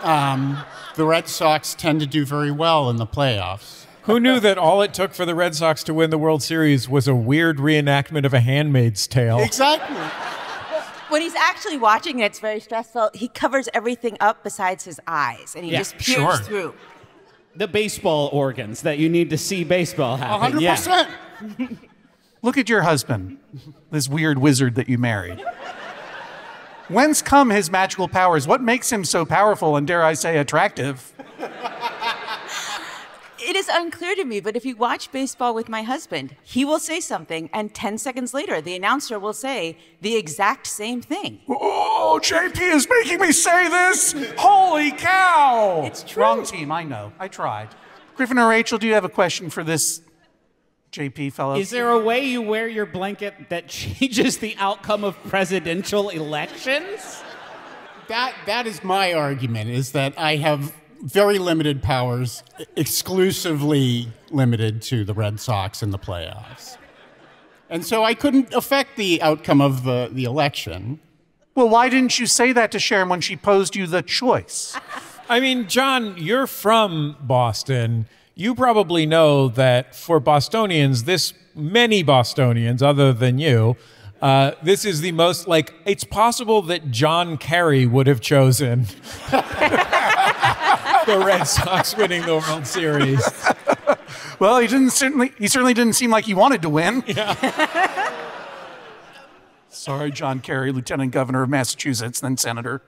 the Red Sox tend to do very well in the playoffs. Who knew that all it took for the Red Sox to win the World Series was a weird reenactment of A Handmaid's Tale? Exactly. When he's actually watching it, it's very stressful. He covers everything up besides his eyes, and he just peers through. The baseball organs that you need to see baseball happen. 100%. Yeah. Look at your husband, this weird wizard that you married. Whence come his magical powers? What makes him so powerful and, dare I say, attractive? It is unclear to me, but if you watch baseball with my husband, he will say something, and 10 seconds later, the announcer will say the exact same thing. Oh, JP is making me say this? Holy cow! It's true. Wrong team, I know. I tried. Griffin or Rachel, do you have a question for this JP fellow? Is there a way you wear your blanket that changes the outcome of presidential elections? that is my argument, is that I have very limited powers, exclusively limited to the Red Sox in the playoffs. And so I couldn't affect the outcome of the election. Well, why didn't you say that to Sharon when she posed you the choice? I mean, John, you're from Boston. You probably know that for Bostonians, many Bostonians other than you, this is the most, it's possible that John Kerry would have chosen the Red Sox winning the World Series. Well, he certainly didn't seem like he wanted to win. Yeah. Sorry, John Kerry, Lieutenant Governor of Massachusetts, then Senator.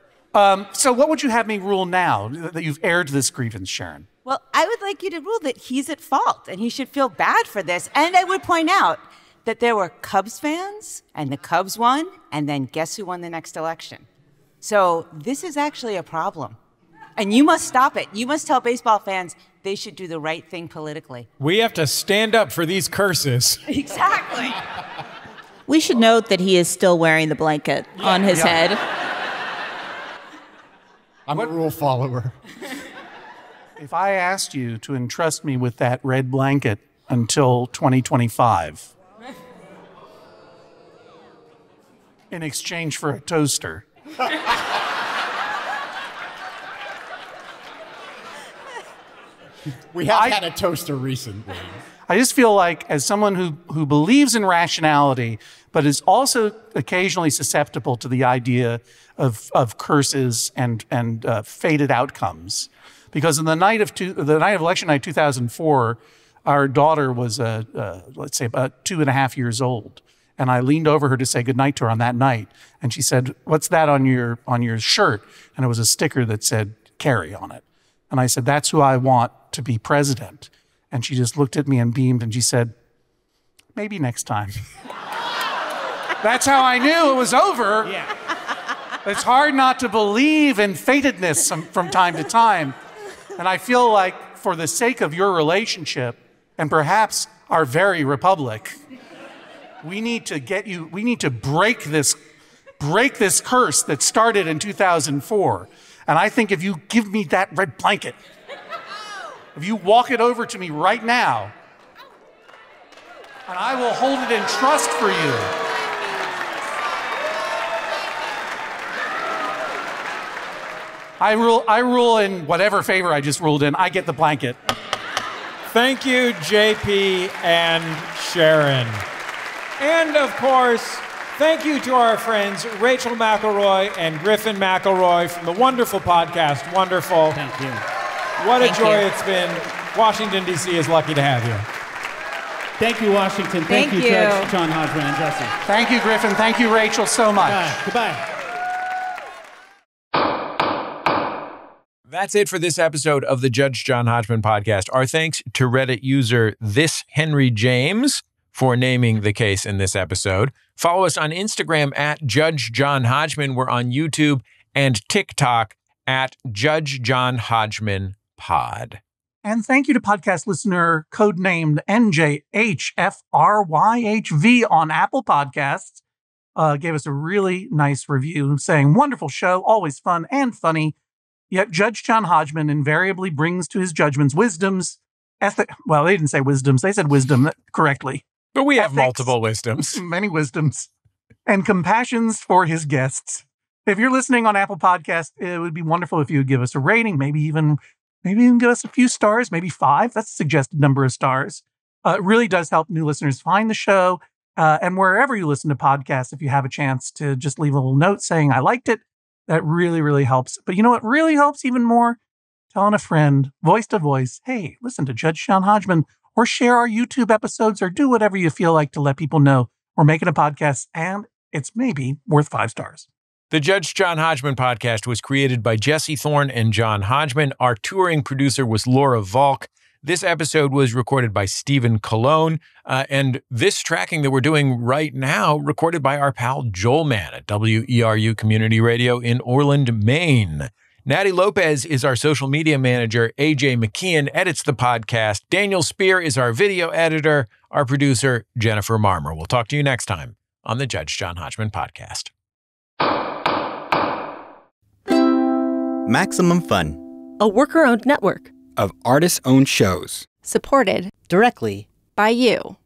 So what would you have me rule now that you've aired this grievance, Sharon? Well, I would like you to rule that he's at fault and he should feel bad for this. And I would point out that there were Cubs fans and the Cubs won, and then guess who won the next election? So this is actually a problem. And you must stop it. You must tell baseball fans they should do the right thing politically. We have to stand up for these curses. Exactly. We should note that he is still wearing the blanket on his head. I'm a rule follower. If I asked you to entrust me with that red blanket until 2025 in exchange for a toaster, we have had a toaster recently. I just feel like, as someone who believes in rationality, but is also occasionally susceptible to the idea of curses and fated outcomes, because in the night of election night 2004, our daughter was let's say about 2.5 years old, and I leaned over her to say goodnight to her on that night, and she said, "What's that on your shirt?" And it was a sticker that said "Kerry" on it, and I said, "That's who I want to be president." And she just looked at me and beamed, and she said, "Maybe next time." That's how I knew it was over. Yeah. It's hard not to believe in fatedness from time to time. And I feel like, for the sake of your relationship, and perhaps our very republic, we need to break this curse that started in 2004. And I think if you give me that red blanket, if you walk it over to me right now, and I will hold it in trust for you. I rule in whatever favor I just ruled in. I get the blanket. Thank you, JP and Sharon. And of course, thank you to our friends Rachel McElroy and Griffin McElroy from the wonderful podcast, Wonderful. Thank you. What a joy it's been. Washington, D.C. is lucky to have you. Thank you, Washington. Thank you, Judge John Hodgman and Jesse. Thank you, Griffin. Thank you, Rachel, so much. Goodbye. That's it for this episode of the Judge John Hodgman podcast. Our thanks to Reddit user This Henry James for naming the case in this episode. Follow us on Instagram at Judge John Hodgman. We're on YouTube and TikTok at Judge John Hodgman Pod. And thank you to podcast listener codenamed NJHFRYHV on Apple Podcasts. Gave us a really nice review saying, "Wonderful show, always fun and funny. Yet Judge John Hodgman invariably brings to his judgments wisdoms." Well, they didn't say wisdoms. They said wisdom correctly. But we have multiple wisdoms. Many wisdoms. And compassions for his guests. If you're listening on Apple Podcasts, it would be wonderful if you would give us a rating, maybe even give us a few stars, maybe 5. That's a suggested number of stars. It really does help new listeners find the show. And wherever you listen to podcasts, if you have a chance to just leave a little note saying, "I liked it," that really, really helps. But you know what really helps even more? Telling a friend, voice to voice, "Hey, listen to Judge John Hodgman," or share our YouTube episodes, or do whatever you feel like to let people know we're making a podcast and it's maybe worth 5 stars. The Judge John Hodgman podcast was created by Jesse Thorne and John Hodgman. Our touring producer was Laura Volk. This episode was recorded by Stephen Colon. And this tracking that we're doing right now, recorded by our pal Joel Mann at WERU Community Radio in Orland, Maine. Natty Lopez is our social media manager. AJ McKeon edits the podcast. Daniel Spear is our video editor. Our producer, Jennifer Marmer. We'll talk to you next time on the Judge John Hodgman podcast. Maximum Fun, a worker-owned network of artist-owned shows. supported directly by you.